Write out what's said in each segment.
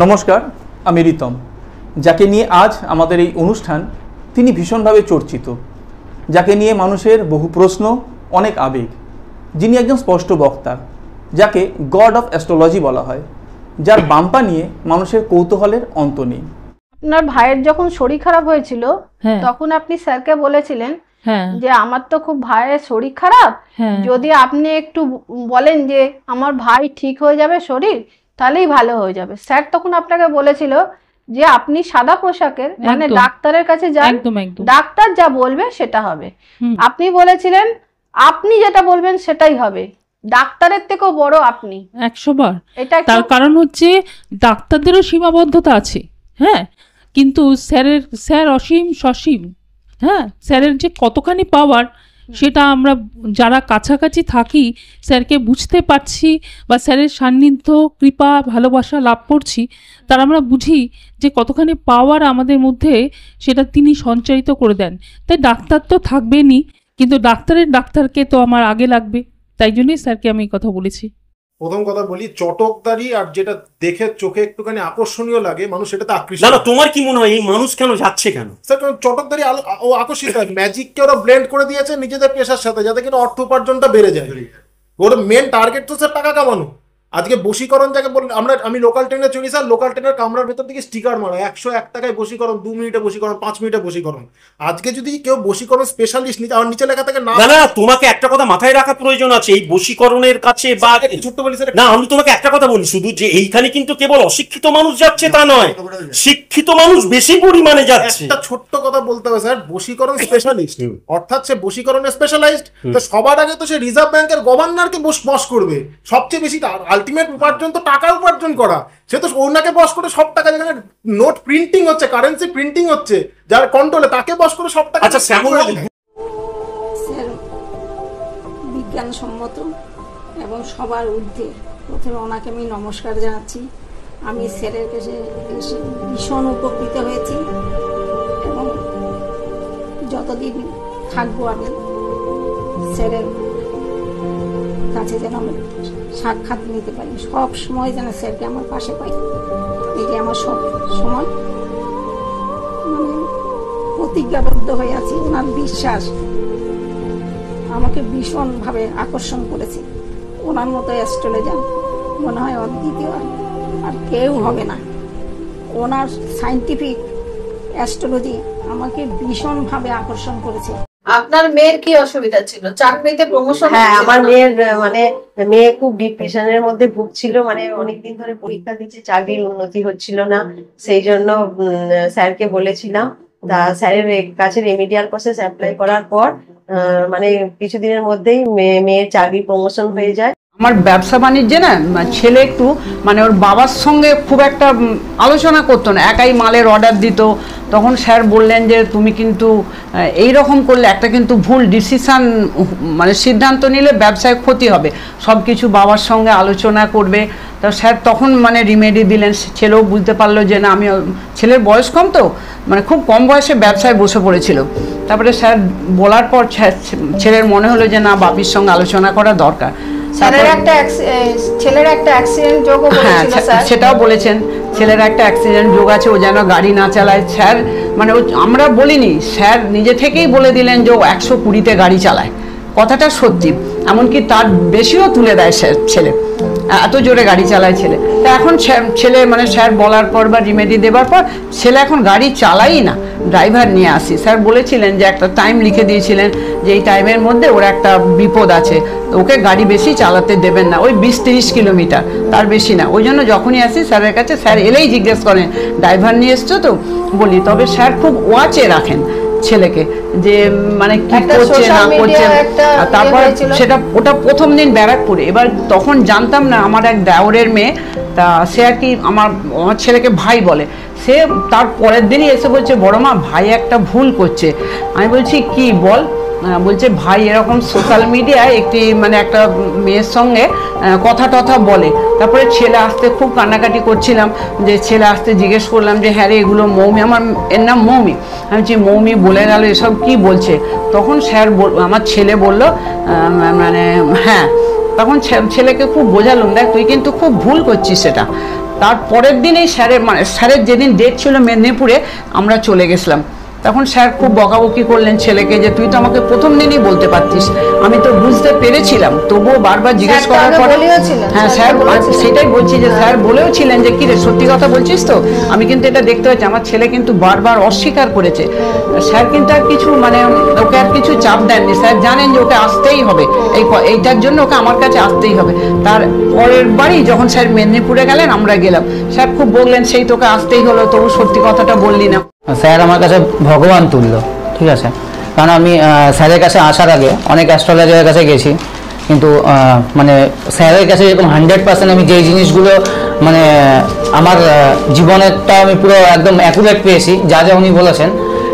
নমস্কার, আমি রিতম। যাকে নিয়ে আজ আমাদের এই অনুষ্ঠান, তিনি ভীষণভাবে চর্চিত, যাকে নিয়ে মানুষের বহু প্রশ্ন, অনেক আবেগ, যিনি একজন স্পষ্ট বক্তা, যাকে গড অফ অ্যাস্ট্রোলজি বলা হয়, যার বাম্পা নিয়ে মানুষের কৌতূহলের অন্ত নেই। আপনার ভাইয়ের যখন শরীর খারাপ হয়েছিল তখন আপনি স্যারকে বলেছিলেন যে আমার তো খুব ভাইয়ের শরীর খারাপ, যদি আপনি একটু বলেন যে আমার ভাই ঠিক হয়ে যাবে শরীর, তাহলেই ভালো হয়ে যাবে। স্যার তখন আপনাকে বলেছিল যে আপনি সাদা পোশাকের মানে ডাক্তারের কাছে যান, ডাক্তার যা বলবে সেটা হবে। আপনি বলেছিলেন আপনি যেটা বলবেন সেটাই হবে, ডাক্তারের থেকেও বড় আপনি 100 বার। তার কারণ হচ্ছে ডাক্তারদেরও সীমাবদ্ধতা আছে, হ্যাঁ, কিন্তু স্যার অসীম সসীম, হ্যাঁ, স্যারের যে কতখানি পাওয়ার সেটা আমরা যারা কাছাকাছি থাকি স্যারকে বুঝতে পারছি বা স্যারের সান্নিধ্য, কৃপা, ভালোবাসা লাভ করছি, তারা আমরা বুঝি যে কতখানি পাওয়ার আমাদের মধ্যে সেটা তিনি সঞ্চারিত করে দেন। তাই ডাক্তার তো থাকবেনই, কিন্তু ডাক্তারকে তো আমার আগে লাগবে, তাই জন্যই স্যারকে আমি কথা বলেছি। প্রথম কথা বলি, চটকদারি আর যেটা দেখে চোখে একটুখানি আকর্ষণীয় লাগে মানুষ সেটাতে আকৃষ্ট। না, তোমার কি মনে হয় এই মানুষ কেন যাচ্ছে কেন? স্যার, কারণ চটকদারি ও আকর্ষিত হয়, ম্যাজিককে ওরা ব্লেন্ড করে দিয়েছে নিজেদের পেশার সাথে, যাতে কিনা অর্থ উপার্জনটা বেড়ে যায়। ওর মেন টার্গেট তো স্যার টাকা কামানো। আজকে বশীকরণ যাকে বলেন, আমি লোকাল ট্রেনে চলি স্যার, লোকাল ট্রেনের কামরার ভেতর থেকে স্টিকার মারা 101 টাকায় বশীকরণ, 2 মিনিটে বশীকরণ, 5 মিনিটে বশীকরণ। আজকে যদি কেউ বশীকরণ স্পেশালিস্ট নিতে, আমার নিচে লেখা থাকে না। না, তোমাকে একটা কথা মাথায় রাখা প্রয়োজন আছে এই বশীকরণের কাছে। বা ছোট্ট বলি স্যার, না, আমি তোমাকে একটা কথা বলি শুধু, যে এইখানে কিন্তু কেবল অশিক্ষিত মানুষ যাচ্ছে তা নয়, শিক্ষিত মানুষ বেশি পরিমাণে যাচ্ছে। একটা ছোট্ট কথা বলতে হবে স্যার, বশীকরণ স্পেশালিস্ট অর্থাৎ সে বশীকরণের স্পেশালাইজড, তো সবার আগে তো সে রিজার্ভ ব্যাংকের গভর্নরকে বশ করবে। সবচেয়ে বেশি আলটিমেট উপার্জন তো টাকা উপার্জন করা, সে তো ওনাকে বশ করে সব টাকা, যেখানে নোট প্রিন্টিং হচ্ছে, কারেন্সি প্রিন্টিং হচ্ছে, যার কন্ট্রোলে, তাকে বশ করে সব টাকা। আচ্ছা, স্যার বিজ্ঞানসম্মত এবং সবার ঊর্ধ্বে, প্রথমে ওনাকে আমি নমস্কার জানাচ্ছি। আমি স্যারের কাছে এসে ভীষণ উপকৃত হয়েছি এবং যতদিন থাকবো আমি স্যারের কাছে যেন আমি সাক্ষাৎ নিতে পারি, সব সময় যেন স্যারকে আমার পাশে পাই, এটি আমার সব সময় মানে প্রতিজ্ঞাবদ্ধ হয়ে আছি। ওনার বিশ্বাস আমাকে ভীষণভাবে আকর্ষণ করেছে। ওনার মতো অ্যাস্ট্রোলজার মনে হয় অদ্বিতীয় আর কেউ হবে না। ওনার সায়েন্টিফিক অ্যাস্ট্রোলজি আমাকে ভীষণভাবে আকর্ষণ করেছে। আপনার মেয়ের কি অসুবিধা ছিল? চাকরিতে প্রমোশন? হ্যাঁ, আমার মেয়ে খুব ডিপ্রেশনের মধ্যে ভুগছিল, মানে অনেকদিন ধরে পরীক্ষা দিচ্ছে, চাকরির উন্নতি হচ্ছিল না। সেই জন্য স্যারকে বলেছিলাম, তা স্যারের কাছে রেমিডিয়াল প্রসেস অ্যাপ্লাই করার পর মানে কিছুদিনের মধ্যেই মেয়ের চাকরি প্রমোশন হয়ে যায়। আমার ব্যবসা বাণিজ্যে না ছেলে একটু মানে ওর বাবার সঙ্গে খুব একটা আলোচনা করতো না, একাই মালের অর্ডার দিত। তখন স্যার বললেন যে তুমি কিন্তু এই রকম করলে একটা কিন্তু ভুল ডিসিশান মানে সিদ্ধান্ত নিলে ব্যবসায় ক্ষতি হবে, সব কিছু বাবার সঙ্গে আলোচনা করবে। তো স্যার তখন মানে রিমেডি দিলেন, ছেলেও বুঝতে পারলো যে না, আমি ছেলের বয়স কম, তো মানে খুব কম বয়সে ব্যবসায় বসে পড়েছিল। তারপরে স্যার বলার পর ছেলের মনে হলো যে না, বাপির সঙ্গে আলোচনা করা দরকার। ছেলের একটা অ্যাক্সিডেন্ট যোগ বলেছিল স্যার, সেটাও বলেছেন ছেলের একটা অ্যাক্সিডেন্ট যোগ আছে, ও যেন গাড়ি না চালায়। স্যার মানে আমরা বলিনি, স্যার নিজে থেকেই বলে দিলেন যে ও 120-তে গাড়ি চালায়, কথাটা সত্যি, এমনকি তার বেশিও তুলে দেয় ছেলে, এত জোরে গাড়ি চালায় ছেলে। তা এখন ছেলে মানে স্যার বলার পর বা রিমেডি দেওয়ার পর ছেলে এখন গাড়ি চালাই না, ড্রাইভার নিয়ে আসি। স্যার বলেছিলেন যে একটা টাইম লিখে দিয়েছিলেন যে এই টাইমের মধ্যে ওর একটা বিপদ আছে, ওকে গাড়ি বেশি চালাতে দেবেন না, ওই 20-30 কিলোমিটার, তার বেশি না। ওই জন্য যখনই আসি স্যারের কাছে, স্যার এলেই জিজ্ঞেস করেন ড্রাইভার নিয়ে এসছো তো, বলি। তবে স্যার খুব ওয়াচে রাখেন ছেলেকে, যে মানে কি করছে না করছে। তারপর ওটা প্রথম দিন ব্যারাকপুরে, এবার তখন জানতাম না, আমার এক দেওরের মেয়ে, তা সে আর কি আমার ছেলেকে ভাই বলে, সে তার পরের দিনই এসে বলছে বড় মা, ভাই একটা ভুল করছে। আমি বলছি কি বল? বলছে ভাই এরকম সোশ্যাল মিডিয়ায় একটি মানে একটা মেয়ের সঙ্গে কথা টথা বলে। তারপরে ছেলে আসতে খুব কান্নাকাটি করছিলাম, যে ছেলে আসতে জিজ্ঞেস করলাম যে হ্যাঁ রে এগুলো মৌমি, এর নাম মৌমি। আমি বলছি মৌমি বলে গেল, এসব কি বলছে? তখন স্যার আমার ছেলে বলল মানে হ্যাঁ, তখন ছেলেকে খুব বোঝালাম, দেখ তুই কিন্তু খুব ভুল করছিস সেটা। তার পরের দিনেই স্যারের যেদিন ডেট ছিল মেদিনীপুরে আমরা চলে গেছিলাম। তখন স্যার খুব বকাবকি করলেন ছেলেকে যে তুই তো আমাকে প্রথম দিনই বলতে পারতিস, আমি তো বুঝতে পেরেছিলাম, তবুও বারবার জিজ্ঞেস করার পরে হ্যাঁ স্যার সেটাই বলছি যে স্যার বলেও ছিলেন যে কি রে সত্যি কথা বলছিস তো, আমি কিন্তু এটা দেখতে পাচ্ছি। আমার ছেলে কিন্তু বারবার অস্বীকার করেছে। স্যার কিন্তু আর কিছু ওকে আর কিছু চাপ দেননি, স্যার জানেন যে ওকে আসতেই হবে, এইটার জন্য ওকে আমার কাছে আসতেই হবে। তার পরের বারই যখন স্যার মেদিনীপুরে গেলেন আমরা গেলাম, স্যার খুব বললেন সেই তোকে আসতেই হলো, তবু সত্যি কথাটা বললি না। স্যার আমার কাছে ভগবান তুল্য, ঠিক আছে, কারণ আমি স্যারের কাছে আসার আগে অনেক অ্যাস্ট্রোলজারের কাছে গেছি, কিন্তু মানে স্যারের কাছে এরকম 100% আমি যেই জিনিসগুলো মানে আমার জীবনেরটা আমি পুরো একদম অ্যাকুরেট পেয়েছি, যা যা উনি বলেছেন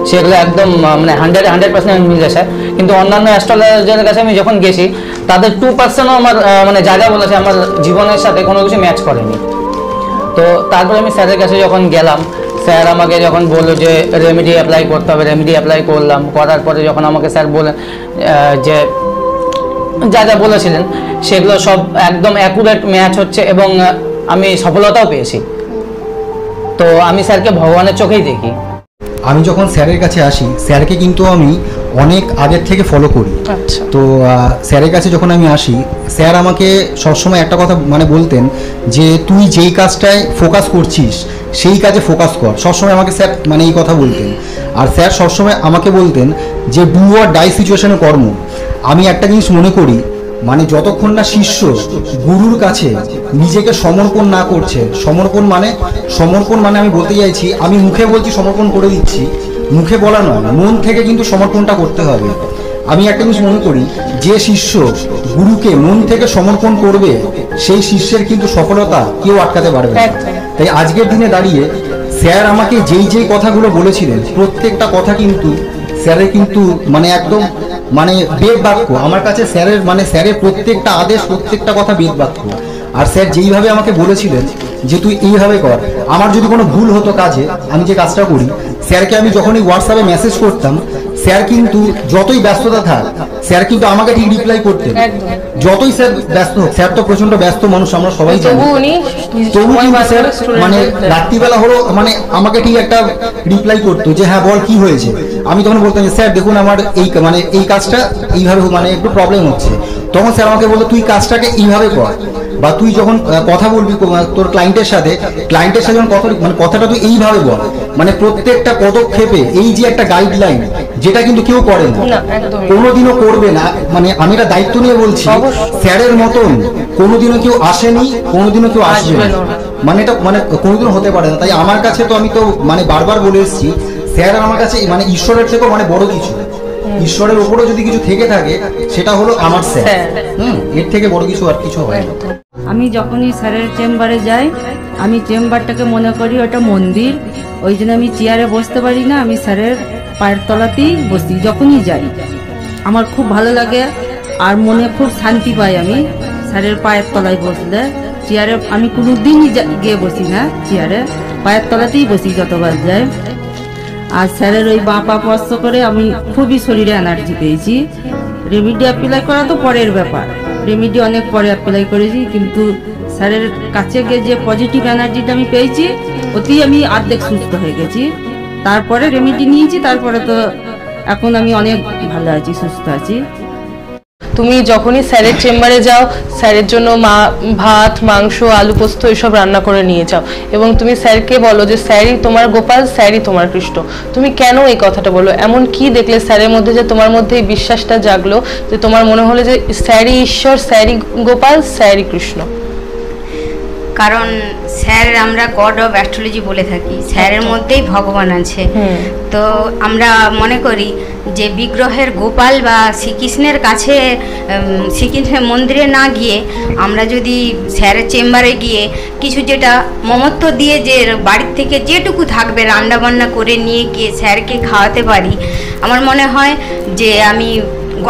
সেগুলো একদম মানে 100% আমি মিলেছে। কিন্তু অন্যান্য অ্যাস্ট্রোলজারের কাছে আমি যখন গেছি তাদের 2%ও আমার মানে যা যা বলেছে আমার জীবনের সাথে কোনো কিছু ম্যাচ করেনি। তো তারপরে আমি স্যারের কাছে যখন গেলাম, স্যার আমাকে যখন বললো যে রেমেডি অ্যাপ্লাই করতে হবে, রেমেডি অ্যাপ্লাই করলাম। করার পরে যখন আমাকে স্যার বললেন যে যা যা বলেছিলেন সেগুলো সব একদম অ্যাকুরেট ম্যাচ হচ্ছে এবং আমি সফলতাও পেয়েছি। তো আমি স্যারকে ভগবানের চোখেই দেখি। আমি যখন স্যারের কাছে আসি, স্যারকে কিন্তু আমি অনেক আগের থেকে ফলো করি। তো স্যারের কাছে যখন আমি আসি, স্যার আমাকে সবসময় একটা কথা মানে বলতেন যে তুই যেই কাজটায় ফোকাস করছিস সেই কাজে ফোকাস কর, সবসময় আমাকে স্যার মানে এই কথা বলতেন। আর স্যার সবসময় আমাকে বলতেন যে ডু অর ডাই সিচুয়েশনে কর্ম। আমি একটা জিনিস মনে করি, মানে যতক্ষণ না শিষ্য গুরুর কাছে নিজেকে সমর্পণ না করছে, সমর্পণ মানে আমি বলতে চাইছি, আমি মুখে বলছি সমর্পণ করে দিচ্ছি, মুখে বলা নয়, মন থেকে কিন্তু সমর্পণটা করতে হবে। আমি একটা জিনিস মনে করি, যে শিষ্য গুরুকে মন থেকে সমর্পণ করবে সেই শিষ্যের কিন্তু সফলতা কেউ আটকাতে পারবে না। তাই আজকের দিনে দাঁড়িয়ে স্যার আমাকে যেই কথাগুলো বলেছিলেন প্রত্যেকটা কথা কিন্তু স্যারের কিন্তু মানে একদম মানে বেদ বাক্য আমার কাছে। স্যারের প্রত্যেকটা আদেশ, প্রত্যেকটা কথা বেদ বাক্য। আর স্যার যেইভাবে আমাকে বলেছিলেন যে তুই এইভাবে কর, আমার যদি কোনো ভুল হতো কাজে, আমি যে কাজটা করি, স্যারকে আমি যখনই হোয়াটসঅ্যাপে মেসেজ করতাম, স্যার কিন্তু যতই ব্যস্ততা থাক স্যার কিন্তু আমাকে ঠিক রিপ্লাই করতেন। যতই স্যার ব্যস্ত হোক, স্যার তো প্রচন্ড ব্যস্ত মানুষ, আমরা সবাই জানি, তবু কিন্তু স্যার মানে রাত্রিবেলা হলো মানে আমাকে ঠিক একটা রিপ্লাই করতো যে হ্যাঁ বল কি হয়েছে। আমি তখন বলতাম যে স্যার দেখুন আমার এই কাজটা এইভাবে মানে একটু প্রবলেম হচ্ছে। তখন স্যার আমাকে বলতো তুই কাজটাকে এইভাবে কর, বা তুই যখন কথা বলবি তোর ক্লায়েন্টের সাথে যখন কথাটা তুই এইভাবে বল। মানে প্রত্যেকটা পদক্ষেপে এই যে একটা গাইডলাইন, যেটা কিন্তু কেউ করে না, কোনোদিনও করবে না। মানে আমি এটা দায়িত্ব নিয়ে বলছি, স্যারের মতন কোনোদিনও কেউ আসেনি, কোনোদিনও কেউ আসবে না, মানে এটা মানে কোনোদিনও হতে পারে না। তাই আমার কাছে তো আমি তো মানে বারবার বলে এসেছি, স্যার আমার কাছে মানে ঈশ্বরের থেকেও মানে বড় কিছু। ঈশ্বরের উপরেও যদি কিছু থেকে থাকে সেটা হলো আমার স্যার। এর থেকে বড় কিছু আর কিছু হয় না। আমি যখনই স্যারের চেম্বারে যাই, আমি চেম্বারটাকে মনে করি ওটা মন্দির, ওই জন্য আমি চেয়ারে বসতে পারি না, আমি স্যারের পায়ের তলাতেই বসি। যখনই যাই আমার খুব ভালো লাগে আর মনে খুব শান্তি পাই আমি স্যারের পায়ের তলায় বসলে। চেয়ারে আমি কোনো দিনই গিয়ে বসি না, চেয়ারে পায়ের তলাতেই বসি যতবার যাই। আর স্যারের ওই বাঁ পা স্পর্শ করে আমি খুবই শরীরে এনার্জি পেয়েছি। রেমেডি অ্যাপ্লাই করা তো পরের ব্যাপার, রেমেডি অনেক পরে অ্যাপ্লাই করেছি, কিন্তু স্যারের কাছে গিয়ে যে পজিটিভ এনার্জিটা আমি পেয়েছি ওতেই আমি অর্ধেক সুস্থ হয়ে গেছি। তারপরে রেমেডি নিয়েছি, তারপরে তো এখন আমি অনেক ভালো আছি, সুস্থ আছি। তুমি যখনই স্যারের চেম্বারে যাও, স্যারের জন্য ভাত, মাংস, আলু পোস্ত এসব রান্না করে নিয়ে যাও এবং তুমি স্যারকে বলো যে স্যারই তোমার গোপাল, স্যারই তোমার কৃষ্ণ। তুমি কেন এই কথাটা বলো? এমন কি দেখলে স্যারের মধ্যে যে তোমার মধ্যে এই বিশ্বাসটা জাগলো যে তোমার মনে হলো যে স্যারই ঈশ্বর, স্যারই গোপাল, স্যারই কৃষ্ণ? কারণ স্যার আমরা গড অফ অ্যাস্ট্রোলজি বলে থাকি, স্যারের মধ্যেই ভগবান আছে। তো আমরা মনে করি যে বিগ্রহের গোপাল বা শ্রীকৃষ্ণের কাছে, শ্রীকৃষ্ণের মন্দিরে না গিয়ে আমরা যদি স্যারের চেম্বারে গিয়ে কিছু যেটা মমত্ব দিয়ে যে বাড়ির থেকে যেটুকু থাকবে রান্নাবান্না করে নিয়ে গিয়ে স্যারকে খাওয়াতে পারি, আমার মনে হয় যে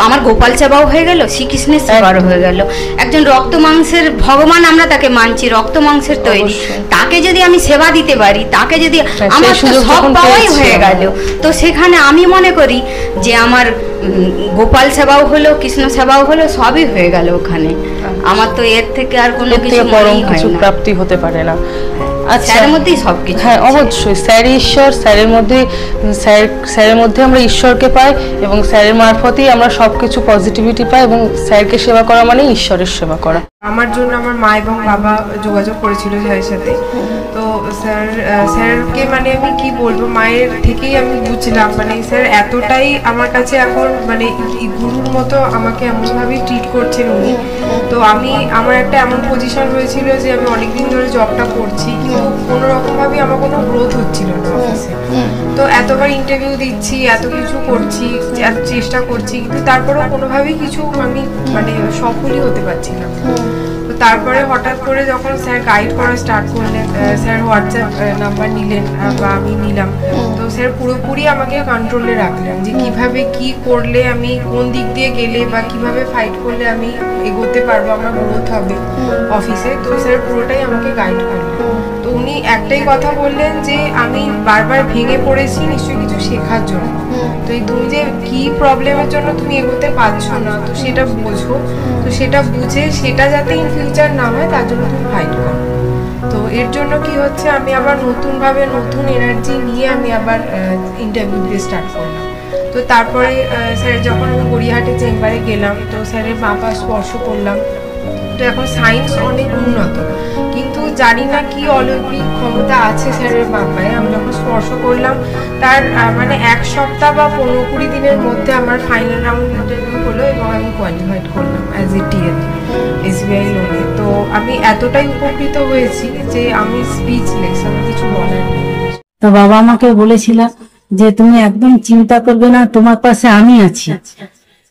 আমার গোপাল সেবাও হয়ে গেল, শ্রীকৃষ্ণের সেবারও হয়ে গেল। একজন রক্ত মাংসের ভগবান আমরা তাকে মানছি, রক্ত মাংসের তৈরি, তাকে যদি আমি সেবা দিতে পারি, তাকে যদি আমার সব পাওয়াই হয়ে গেল। তো সেখানে আমি মনে করি যে আমার গোপাল সেবাও হলো, কৃষ্ণ সেবাও হলো, সবই হয়ে গেল ওখানে। আমার তো এর থেকে আর কোনো কিছু প্রাপ্তি হতে পারে না। স্যারের মধ্যেই সবকিছু। হ্যাঁ অবশ্যই, স্যার ঈশ্বর, স্যারের মধ্যে আমরা ঈশ্বরকে পাই এবং স্যারের মারফতেই আমরা সবকিছু পজিটিভিটি পাই এবং স্যারকে সেবা করা মানে ঈশ্বরের সেবা করা। আমার জন্য আমার মা এবং বাবা যোগাযোগ করেছিল স্যারের সাথে। তো স্যারকে মানে আমি কি বলবো, মায়ের থেকেই আমি বুঝলাম মানে স্যার এতটাই আমার কাছে এখন মানে গুরুর মতো আমাকে এমনভাবেই ট্রিট করছেন উনি। তো আমার একটা এমন পজিশন হয়েছিল যে আমি অনেকদিন ধরে জবটা করছি কিন্তু কোনো রকমভাবে আমার কোনো গ্রোথ হচ্ছিল না অফিসে। তো এতবার ইন্টারভিউ দিচ্ছি, এত কিছু করছি, এত চেষ্টা করছি, কিন্তু তারপরেও কোনোভাবেই কিছু আমি মানে সফলই হতে পারছি না। তো তারপরে হঠাৎ করে যখন স্যার গাইড করা স্টার্ট করলেন, স্যার হোয়াটসঅ্যাপ নাম্বার নিলেন বা আমি নিলাম, তো স্যার পুরোপুরি আমাকে কন্ট্রোলে রাখলেন যে কিভাবে কি করলে আমি কোন দিক দিয়ে গেলে বা কিভাবে ফাইট করলে আমি এগোতে পারবো, আমার গ্রোথ হবে অফিসে। তো স্যার পুরোটাই আমাকে গাইড করলেন। তো উনি একটাই কথা বললেন যে আমি বারবার ভেঙে পড়েছি নিশ্চয়ই কিছু শেখার জন্য, তো তুমি যে কি প্রবলেমের জন্য তুমি এগোতে পারছো না তো সেটা বোঝো, তো সেটা বুঝে সেটা যাতে ইন ফিউচার না হয় তার জন্য তুমি ফাইট করো। তো এর জন্য কি হচ্ছে, আমি আবার নতুনভাবে নতুন এনার্জি নিয়ে আমি আবার ইন্টারভিউ দিয়ে স্টার্ট করলাম। তো তারপরে স্যার যখন আমি গড়িয়াহাটে চেম্বারে গেলাম তো স্যারের মাপা স্পর্শ করলাম। তো এখন সায়েন্স অনেক উন্নত কিন্তু জানি না কি অলৌকিক ক্ষমতা আছে স্যারের মাপায়। আমি যখন স্পর্শ করলাম তার মানে 1 সপ্তাহ বা 15-20 দিনের মধ্যে আমার ফাইনাল রাউন্ড ইন্টারভিউ হলো এবং আমি কোয়ালিফাইড করলাম অ্যাজ এ টিএল এসবিআই লোনে। তো আমি এতটাই উপকৃত হয়েছি যে আমি স্পিচলেস, আমি কিছু বলার নেই। তো বাবা আমাকে বলেছিল যে তুমি একদম চিন্তা করবে না, তোমার পাশে আমি আছি।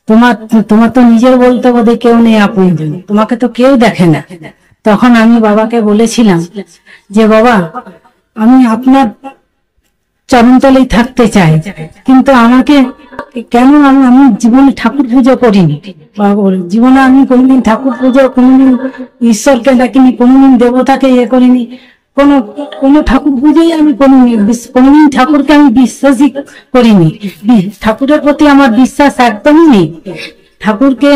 তোমার তো নিজের বলতে বোধহয় কেউ নেই আপনজন, তোমাকে তো কেউ দেখে না। তখন আমি বাবাকে বলেছিলাম যে বাবা আমি আপনার চরণতলেই থাকতে চাই, কিন্তু আমাকে কেন আমি জীবনে ঠাকুর পুজো করিনি। বাবা বলে জীবনে আমি কোনোদিন ঠাকুর পুজো, কোনোদিন ঈশ্বরকে ডাকিনি, কোনোদিন দেবতাকে করিনি, কোনো ঠাকুর পুজোই আমি কোনোদিন ঠাকুরকে আমি বিশ্বাসই করিনি। ঠাকুরের প্রতি আমার বিশ্বাস একদমই নেই। ঠাকুরকে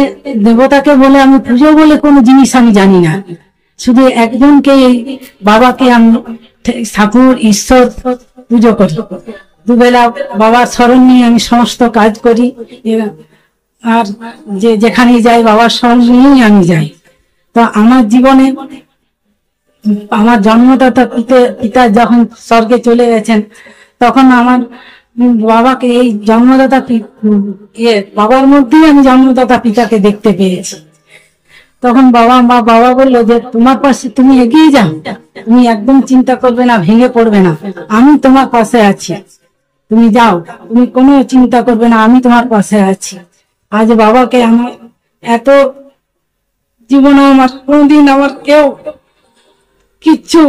দেবতাকে বলে আমি পুজো বলে কোনো জিনিস আমি জানি না। শুধু একজনকে, বাবাকে আমি ঠাকুর ঈশ্বর পুজো করি। দুবেলা বাবার স্মরণ নিয়ে আমি সমস্ত কাজ করি, আর যেখানে যাই বাবার স্মরণ নিয়েই আমি যাই। তো আমার জীবনে আমার জন্মদাতা পিতা যখন স্বর্গে চলে গেছেন তখন আমার বাবাকে এই জন্মদাতা বাবার মধ্যেই আমি জন্মদাতা পিতাকে দেখতে পেয়েছি। তখন বাবা বললো যে তোমার পাশে তুমি এগিয়ে যাও, তুমি একদম চিন্তা করবে না, ভেঙে পড়বে না, আমি তোমার পাশে আছি, তুমি যাও, তুমি কোনো চিন্তা করবে না, আমি তোমার পাশে আছি। আজ বাবাকে আমার এত জীবনে আমার কোনোদিন আমার কেউ কিচ্ছু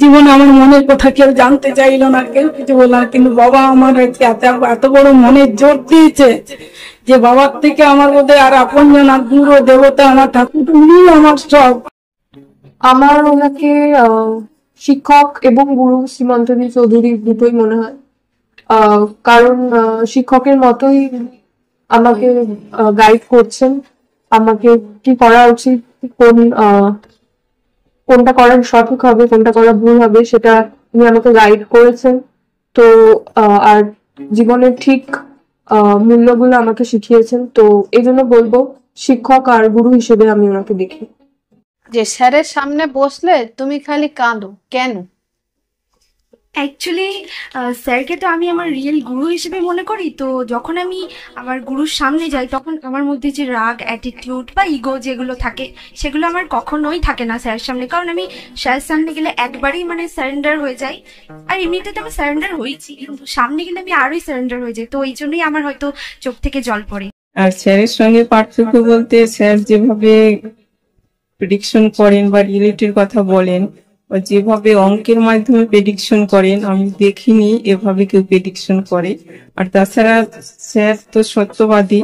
জীবনে আমার মনের কথা কেউ জানতে চাইলো না, কেউ কিছু বললো না, কিন্তু বাবা আমার এত বড় মনের জোর দিয়েছে যে বাবার থেকে আমার মধ্যে আর আপনজন আর গুরু দেবতা আমার ঠাকুর উনি আমার সব। আমার ওনাকে শিক্ষক এবং গুরু শ্রীমন্তনী চৌধুরী দুটোই মনে হয়, কারণ শিক্ষকের মতোই আমাকে গাইড করছেন, আমাকে কি করা উচিত, কোনটা করা সঠিক হবে, কোনটা করা ভুল হবে সেটা উনি আমাকে গাইড করেছেন। তো আর জীবনের ঠিক মূল্যগুলো আমাকে শিখিয়েছেন। তো এই জন্য বলবো শিক্ষক আর গুরু হিসেবে আমি ওনাকে দেখি। যে স্যারের সামনে বসলে তুমি খালি কাঁদো কেন? অ্যাকচুয়ালি স্যারকে তো আমি আমার রিয়েল গুরু হিসেবে মনে করি। তো যখন আমি আমার গুরুর সামনে যাই তখন আমার মধ্যে যে রাগ, অ্যাটিটিউড বা ইগো যেগুলো থাকে সেগুলো আমার কখনোই থাকে না স্যারের সামনে, কারণ আমি স্যারের সামনে গেলে একবারই মানে সারেন্ডার হয়ে যাই। আর এমনিতে তো আমি সারেন্ডার হয়েছি, কিন্তু সামনে গেলে আমি আরোই সারেন্ডার হয়ে যাই। তো এই জন্যই আমার হয়তো চোখ থেকে জল পড়ে। আর স্যারের সঙ্গে পার্থক্য বলতে স্যার যেভাবে প্রেডিকশন করেন বা রিলেটির কথা বলেন, যেভাবে অঙ্কের মাধ্যমে প্রেডিকশন করেন আমি দেখিনি এভাবে কেউ প্রেডিকশন করে। আর তাছাড়া স্যার তো সত্যবাদী,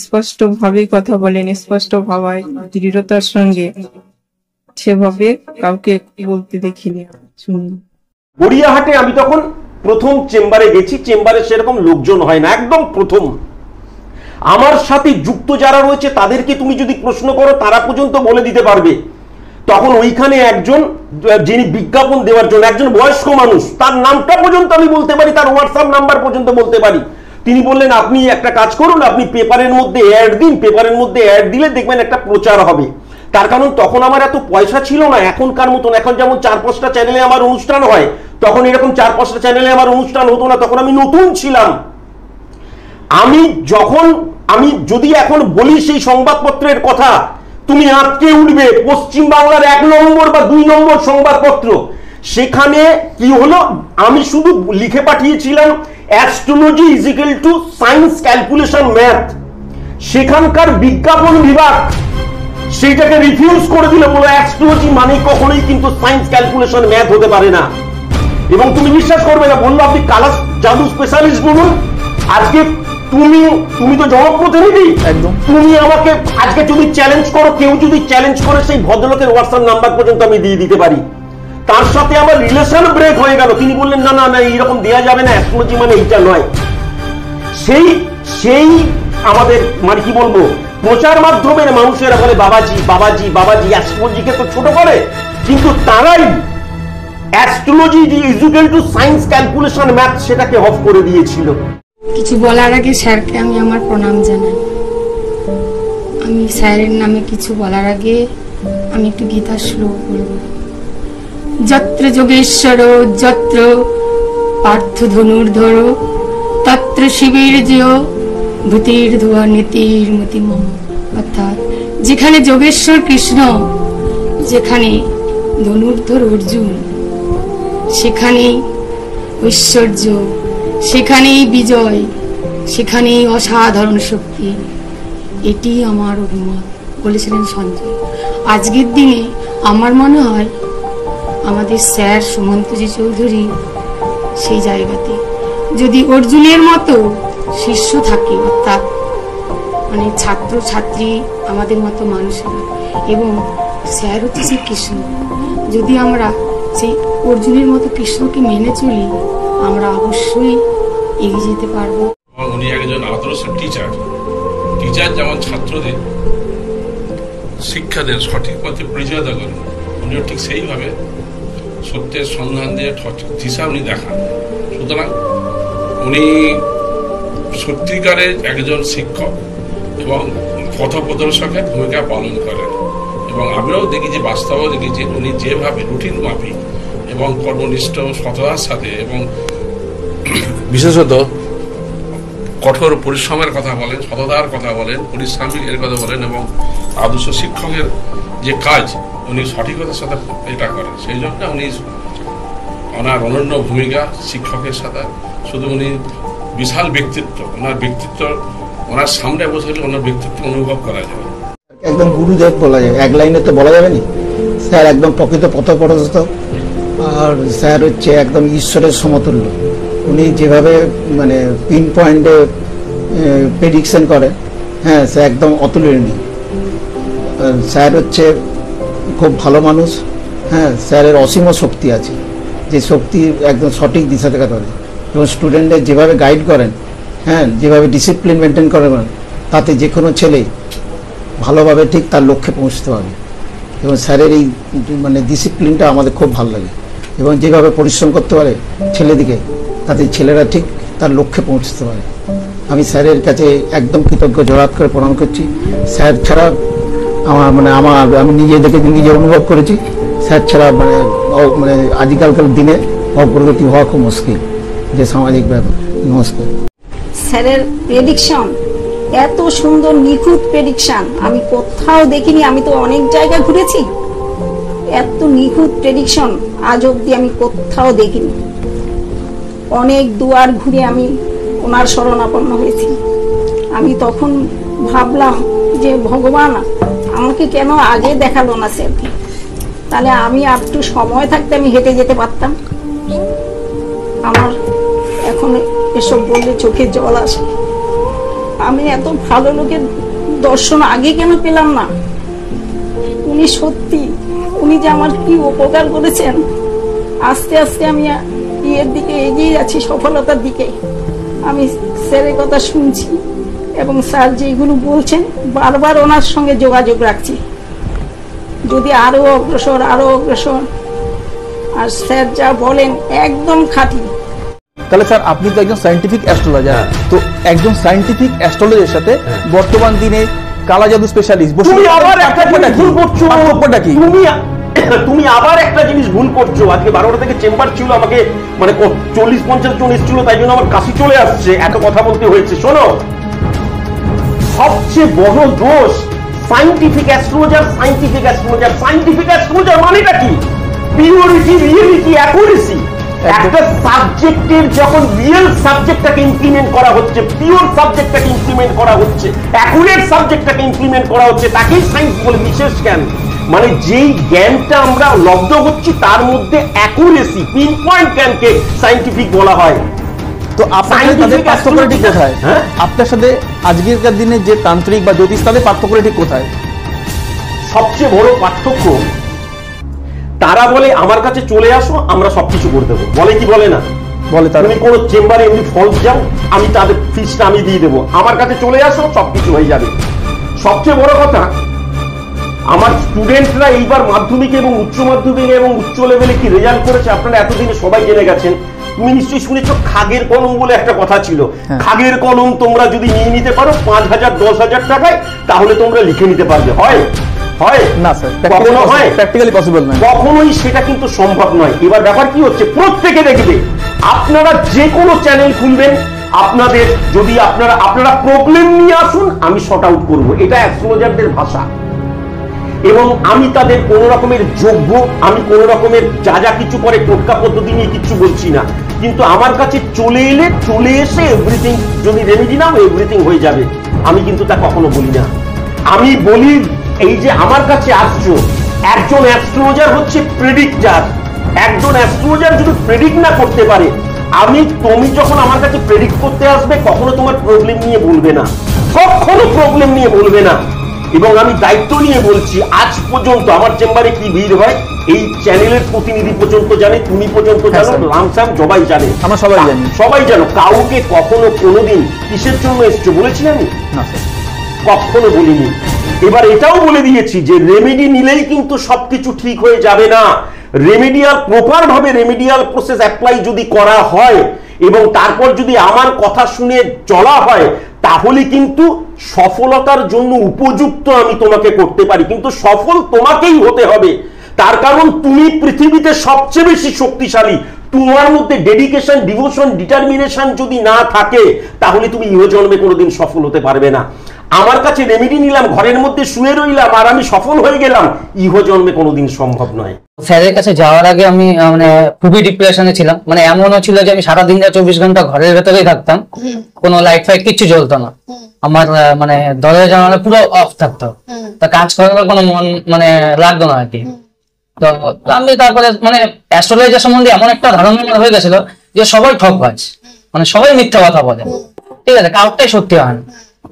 স্পষ্ট ভাবে কথা বলেন, স্পষ্ট ভাবায় দৃঢ়তার সঙ্গে, সেভাবে কাউকে বলতে দেখিনি, শুনি। গড়িয়াহাটে আমি তখন প্রথম চেম্বারে গেছি, চেম্বারে সেরকম লোকজন হয় না, একদম প্রথম। আমার সাথে যুক্ত যারা রয়েছে তাদেরকে তুমি যদি প্রশ্ন করো তারা পর্যন্ত বলে দিতে পারবে তখন ওইখানে একজন যিনি বিজ্ঞাপন দেওয়ার জন্য একজন বয়স্ক মানুষ, তার নামটা পর্যন্ত আমি বলতে পারি, তার হোয়াটসঅ্যাপ নাম্বার পর্যন্ত বলতে পারি, তিনি বললেন আপনি একটা কাজ করুন, আপনি পেপারের মধ্যে অ্যাড দিন, পেপারের মধ্যে অ্যাড দিলে দেখবেন একটা প্রচার হবে। তার কারণ তখন আমার এত পয়সা ছিল না এখনকার মতন। এখন যেমন 4-5টা চ্যানেলে আমার অনুষ্ঠান হয়, তখন এরকম 4-5টা চ্যানেলে আমার অনুষ্ঠান হতো না, তখন আমি নতুন ছিলাম। আমি যদি এখন বলি সেই সংবাদপত্রের কথা, তুমি আটকে উঠবে। পশ্চিমবাংলার 1 নম্বর বা 2 নম্বর সংবাদপত্র, সেখানে কি হলো, আমি শুধু লিখে পাঠিয়েছিলাম astrology is equal to science calculation math. সেখানকার বিজ্ঞাপন বিভাগ সেইটাকে রিফিউজ করে দিল, বলে অ্যাস্ট্রোলজি মানে কখনোই কিন্তু সায়েন্স ক্যালকুলেশন ম্যাথ হতে পারে না। এবং তুমি বিশ্বাস করবে না, বললো আপনি কালার জাদু স্পেশালিস্ট বলুন। আজকে তুমি তো জনপ্রতিনিধি, তুমি আমাকে আজকে যদি চ্যালেঞ্জ করো, কেউ যদি চ্যালেঞ্জ করে, সেই ভদ্রলোকের হোয়াটসঅ্যাপ নাম্বার পর্যন্ত আমি দিয়ে দিতে পারি। তার সাথে আমার রিলেশন ব্রেক হয়ে গেল। তিনি বললেন না না না, এইরকম দেওয়া যাবে না, অ্যাস্ট্রোলজি মানে এইটা নয়। সেই আমাদের মানে কি বলবো, প্রচার মাধ্যমের মানুষেরা বলে বাবাজি বাবাজি বাবাজি, অ্যাস্ট্রোলজিকে তো ছোট করে, কিন্তু তারাই astrology is equal to science calculation math সেটাকে অফ করে দিয়েছিল। কিছু বলার আগে স্যারকে আমি আমার প্রণাম জানাই। আমি স্যারের নামে কিছু বলার আগে আমি একটু গীতা শ্লোক বলব। যত্র যোগেশ্বর যত্র পার্থ ধনুর্ধর তত্র শিবের জয় ভূতির ধোয়া নীতির মতি মম। অর্থাৎ যেখানে যোগেশ্বর কৃষ্ণ, যেখানে ধনুর্ধর অর্জুন, সেখানেই ঐশ্বর্য, সেখানেই বিজয়, সেখানেই অসাধারণ শক্তি। এটি আমার অভিমত, বলেছিলেন সঞ্জয়। আজকের দিনে আমার মনে হয় আমাদের স্যার সুমন্তজি চৌধুরী সেই জায়গাতে যদি অর্জুনের মতো শিষ্য থাকে, অর্থাৎ মানে ছাত্র ছাত্রী আমাদের মতো মানুষেরা, এবং স্যার হচ্ছে সেই কৃষ্ণ, যদি আমরা সেই অর্জুনের মতো কৃষ্ণকে মেনে চলি, আমরা অবশ্যই এগিয়ে যেতে পারবো। উনি একজন আদর্শ টিচার যেমন ছাত্রদের শিক্ষা দেন, সঠিক পথে পরিচালিত করেন, উনিও ঠিক সেইভাবে সত্যের সন্ধান দিয়ে দিশা উনি দেখান। সুতরাং উনি সত্যিকারের একজন শিক্ষক এবং পথপ্রদর্শকের ভূমিকা পালন করেন। এবং আমরাও দেখেছি, বাস্তবেও দেখেছি, উনি যেভাবে রুটিন মাফিক এবং কর্মনিষ্ঠ সততার সাথে এবং বিশেষত কঠোর পরিশ্রমের কথা বলেন, সততার কথা বলেন, পরিশ্রমিকের কথা বলেন, এবং আদর্শ শিক্ষকের যে কাজ উনি সঠিকতার সাথে এটা করেন। সেই জন্য উনি ওনার অনন্য ভূমিকা শিক্ষকের সাথে, শুধু উনি বিশাল ব্যক্তিত্ব, ওনার ব্যক্তিত্ব ওনার সামনে বসে ওনার ব্যক্তিত্ব অনুভব করা যায়। একদম গুরুদেব বলা যায়, এক লাইনে তো বলা যাবে না। স্যার একদম প্রকৃত পথপ্রদর্শক, আর স্যার হচ্ছে একদম ঈশ্বরের সমতুল্য। উনি যেভাবে মানে পিন পয়েন্টে প্রেডিকশন করেন, হ্যাঁ স্যার একদম অতুলনীয়। স্যার হচ্ছে খুব ভালো মানুষ, হ্যাঁ স্যারের অসীম শক্তি আছে, যে শক্তি একদম সঠিক দিশা থেকে ধরে, এবং স্টুডেন্টদের যেভাবে গাইড করেন, হ্যাঁ যেভাবে ডিসিপ্লিন মেনটেন করেন, তাতে যে কোনো ছেলে ভালোভাবে ঠিক তার লক্ষ্যে পৌঁছতে পারবে। এবং স্যারের এই মানে ডিসিপ্লিনটা আমাদের খুব ভালো লাগে, এবং যেভাবে পরিশ্রম করতে পারে ছেলেদিকে, তাতে ছেলেরা ঠিক তার লক্ষ্যে পৌঁছতে পারে। আমি স্যারের কাছে একদম কৃতজ্ঞ, জোড়হাত করে প্রণাম করছি। স্যার ছাড়া আমি নিজে অনুভব করেছি, স্যার ছাড়া মানে আজকালকার দিনে অগ্রগতি হওয়া খুব মুশকিল, যে সামাজিক ব্যাপার। নমস্কার। স্যারের প্রেডিকশন এত সুন্দর, নিখুঁত প্রেডিকশন আমি কোথাও দেখিনি। আমি তো অনেক জায়গা ঘুরেছি, এত নিখুঁত প্রেডিকশন আজ অব্দি আমি কোথাও দেখিনি। অনেক দুয়ার ঘুরে আমি ওনার শরণাপন্ন হয়েছি। আমি তখন ভাবলাম যে ভগবান আমাকে কেন আগে দেখালো না স্যারকে, তাহলে আমি আর একটু সময় থাকতে আমি হেঁটে যেতে পারতাম। আমার এখন এসব বললে চোখে জল আসে। আমি এত ভালো লোকের দর্শন আগে কেন পেলাম না? উনি সত্যি, উনি যে আমার কি উপকার করেছেন। আস্তে আস্তে আমি ইয়ের দিকে এগিয়ে যাচ্ছি, সফলতার দিকে। আমি স্যারের কথা শুনছি এবং স্যার যেগুলো বলছেন বারবার ওনার সঙ্গে যোগাযোগ রাখছি। যদি আরো অগ্রসর আর স্যার যা বলেন একদম খাঁটি। তাহলে স্যার আপনি তো একজন সায়েন্টিফিক অ্যাস্ট্রোলজার, তো একজন সায়েন্টিফিক অ্যাস্ট্রোলজারের সাথে বর্তমান দিনে কালা জাদু স্পেশালিস্ট তুমি আবার একটা জিনিস ভুল করছো। তুমি আবার একটা জিনিস ভুল করছো। আজকে 12টা থেকে চেম্বার ছিল, আমাকে মানে 40-50 জন এসেছিল, তাই জন্য আমার কাশি চলে আসছে, এত কথা বলতে হয়েছে। শোনো, সবচেয়ে বড় দোষ সায়েন্টিফিক অ্যাস্ট্রোলজার মানেটা কি? Purity, reality, accuracy. একটা সাবজেক্টের যখন রিয়েল সাবজেক্টটাকে ইমপ্লিমেন্ট করা হচ্ছে, পিওর সাবজেক্টটাকে ইমপ্লিমেন্ট করা হচ্ছে, অ্যাকুরেট সাবজেক্টটাকে ইমপ্লিমেন্ট করা হচ্ছে, তাকেই সায়েন্স বলে, বিশেষ জ্ঞান। মানে যেই জ্ঞানটা আমরা লব্ধ হচ্ছি তার মধ্যে অ্যাকুরেসি, পিন পয়েন্ট জ্ঞানকে সায়েন্টিফিক বলা হয়। তো আপনাদের পার্থক্যটা ঠিক কোথায়? আপনার সাথে আজকের দিনে যে তান্ত্রিক বা জ্যোতিষ, তাদের পার্থক্যটা ঠিক কোথায়? সবচেয়ে বড় পার্থক্য, তারা বলে আমার কাছে চলে আসো, আমরা সবকিছু করে দেবো। বলে কি বলে না? বলে। তুমি কোনো চেম্বারে এমনি ফলস যাও, আমি তাদের ফিসটা আমি দিয়ে দেবো, আমার কাছে চলে আসো, সবকিছু হয়ে যাবে। সবচেয়ে বড় কথা, আমার স্টুডেন্টরা এইবার মাধ্যমিক এবং উচ্চ মাধ্যমিক এবং উচ্চ লেভেলে কি রেজাল্ট করেছে আপনারা এতদিনে সবাই জেনে গেছেন। তুমি নিশ্চয়ই শুনেছো খাগের কলম বলে একটা কথা ছিল। খাগের কলম তোমরা যদি নিয়ে নিতে পারো 5,000-10,000 টাকায়, তাহলে তোমরা লিখে নিতে পারবে। হয় না স্যার, কখনো হয়? প্র্যাকটিক্যালি পসিবল নয়, কখনোই সেটা কিন্তু সম্ভব নয়। এবার ব্যাপার কি হচ্ছে, প্রত্যেকে দেখবে, আপনারা যে কোনো চ্যানেল খুলবেন, আপনাদের যদি আপনারা প্রবলেম নিয়ে আসুন, আমি শর্ট আউট করবো। এটা অ্যাস্ট্রোলজারদের ভাষা। এবং আমি তাদের কোন রকমের যোগ্য, আমি কোন রকমের যা কিছু করে টোটকা পদ্ধতি নিয়ে কিছু বলছি না, কিন্তু আমার কাছে চলে এসে এভরিথিং, যদি রেমেডি নাও এভরিথিং হয়ে যাবে, আমি কিন্তু তা কখনো বলি না। আমি বলি, এই যে আমার কাছে আসছো, একজন অ্যাস্ট্রোলজার হচ্ছে প্রেডিক্টর। একজন অ্যাস্ট্রোলজার যদি প্রেডিক্ট না করতে পারে, তুমি যখন আমার কাছে প্রেডিক্ট করতে আসবে, কখনো তোমার প্রবলেম নিয়ে বলবে না, কখনো প্রবলেম নিয়ে বলবে না। এবং আমি দায়িত্ব নিয়ে বলছি, আজ পর্যন্ত আমার চেম্বারে কি ভিড় হয় এই চ্যানেলের প্রতিনিধি পর্যন্ত জানে, তুমি পর্যন্ত জানো, রামশ্যাম সবাই জানে, আমরা সবাই জানো। কাউকে কখনো কোনোদিন কিসের জন্য এসছো বলেছি আমি? না, কখনো বলিনি। এবার এটাও বলে দিয়েছি যে রেমেডি নিলেই কিন্তু সবকিছু ঠিক হয়ে যাবে না। প্রপার ভাবে রেমেডিয়াল প্রসেস অ্যাপ্লাই যদি করা হয় এবং তারপর যদি আমার কথা শুনে চলা হয়, তাহলে কিন্তু সফলতার জন্য উপযুক্ত আমি তোমাকে করতে পারি। কিন্তু সফল তোমাকেই হতে হবে, তার কারণ তুমি পৃথিবীতে সবচেয়ে বেশি শক্তিশালী। তোমার মধ্যে ডেডিকেশন, ডিভোশন, ডিটারমিনেশন যদি না থাকে, তাহলে তুমি ইহজন্মে কোনোদিন সফল হতে পারবে না। আমার কাছে রেমেডি নিলাম, ঘরের মধ্যে শুয়ে রইলাম আর আমি সফল হয়ে গেলাম, ইহজন্মে কোনোদিন সম্ভব নয়। স্যারের কাছে যাওয়ার আগে আমি মানে খুবই ডিপ্রেশনে ছিলাম। মানে এমনও ছিল যে আমি সারাদিন 24 ঘন্টা ঘরের ভেতরেই থাকতাম, কোনো লাইট ফাইট কিচ্ছু জ্বলতো না, আমার মানে দরজা জানালা পুরো অফ থাকতো, তা কাজ করার কোনো মন মানে লাগতো না আর কি। তো আমি তারপরে মানে অ্যাস্ট্রোলজার সম্বন্ধে এমন একটা ধারণা হয়ে গেছিল যে সবাই ঠকবাজ, মানে সবাই মিথ্যা কথা বলে, ঠিক আছে, কাউটাই সত্যি হয় না।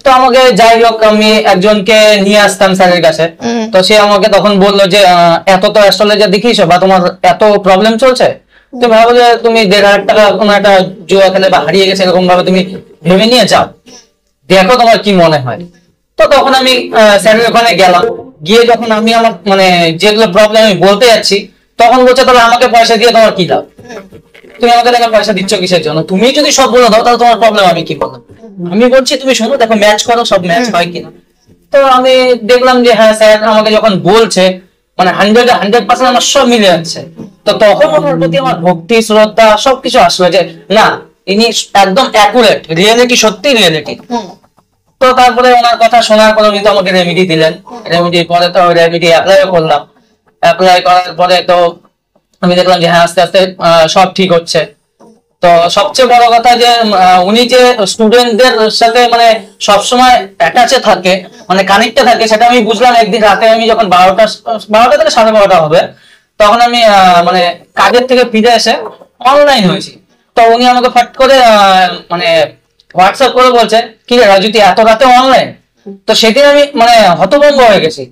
তো আমাকে যাই হোক আমি একজনকে নিয়ে আসতাম স্যারের কাছে, তো সে আমাকে তখন বললো যে এত তো অ্যাস্ট্রোলজার দেখিয়েছো বা তোমার এত প্রবলেম চলছে, তুমি ভাবো যে তুমি 1,500 টাকা কোনো একটা জুয়া খেলে বা হারিয়ে গেছে এরকম ভাবে তুমি ভেবে নিয়ে যাও, দেখো তোমার কি মনে হয়। তো তখন আমি স্যারের ওখানে গেলাম, গিয়ে যখন আমি আমার মানে যেগুলো প্রবলেম আমি বলতে যাচ্ছি, তখন বলছে তাহলে আমাকে পয়সা দিয়ে তোমার কি লাভ, তুমি আমাকে টাকা পয়সা দিচ্ছ কিসের জন্য, তুমি যদি সব বলে দাও তাহলে তোমার প্রবলেম আমি কি বলবো। আমি বলছি তুমি শোনো, দেখো ম্যাচ করো, সব ম্যাচ হয় কিনা। তো আমি দেখলাম যে হ্যাঁ স্যার আমাকে যখন বলছে মানে 100% আমার সব মিলে যাচ্ছে, তো তখন ওনার প্রতি আমার ভক্তি, শ্রদ্ধা সবকিছু আসলো যে না, ইনি একদম অ্যাকুরেট, রিয়েলিটি, সত্যি রিয়েলিটি। তো তারপরে ওনার কথা শোনার পরে উনি তো আমাকে রেমেডি দিলেন, রেমেডি পরে তো রেমেডি অ্যাপ্লাই করলাম, অ্যাপ্লাই করার পরে তো আমি দেখলাম যে হ্যাঁ আস্তে আস্তে সব ঠিক হচ্ছে। তো সবচেয়ে বড় কথা যে উনি যে স্টুডেন্টদের সাথে মানে সবসময় অ্যাটাচে থাকে, মানে কানেক্টে থাকে, সেটা আমি বুঝলাম একদিন রাতে আমি যখন 12টা থেকে 12:30 হবে, তখন আমি মানে কাজের থেকে ফিরে এসে অনলাইন হয়েছি। তো উনি আমাকে ফট করে মানে হোয়াটসঅ্যাপ করে বলছে কি রে রাজু তুই এত রাতে অনলাইন। তো সেদিন আমি মানে হতভম্ব হয়ে গেছি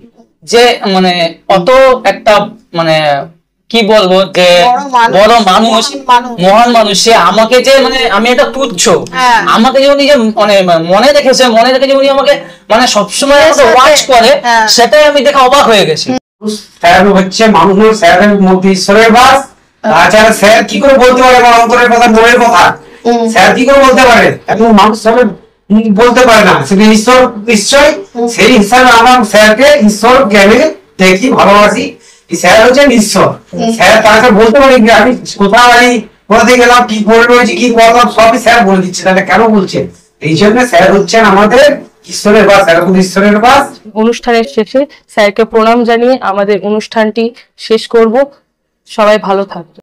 যে মানে অত একটা মানে কি বলবো যে বড় মানুষ, মহান মানুষ, সে আমাকে যে মানে আমি এটা তুচ্ছ, আমাকে যে উনি যে মানে মনে রেখেছে, মনে রেখে যে উনি আমাকে মানে সবসময় ওয়াচ করে, সেটাই আমি দেখে অবাক হয়ে গেছি। স্যার হচ্ছে মানুষ, স্যারের মধ্যে ঈশ্বরের বাস। তাছাড়া স্যার কি করে বলতে পারে আমার অন্তরের কথা, মনের কথা? স্যার কি করে বলতে পারে? এবং মানুষ স্যার বলতে পারে না, সেটা ঈশ্বর নিশ্চয়। সেই হিসাবে আমরা স্যারকে ঈশ্বর জ্ঞানে দেখি, ভালোবাসি। স্যার হচ্ছেন ঈশ্বর। স্যার তাকে বলতে পারি যে আমি কোথাও কোথাতে গেলাম, কি করে রয়েছি, কি করলাম, সবই স্যার বলে দিচ্ছে। তাহলে কেন বলছেন? এই জন্য স্যার হচ্ছেন আমাদের ঈশ্বরের বাস, এরকম ঈশ্বরের বাস। অনুষ্ঠানের শেষে স্যারকে প্রণাম জানিয়ে আমাদের অনুষ্ঠানটি শেষ করব। সবাই ভালো থাকবে।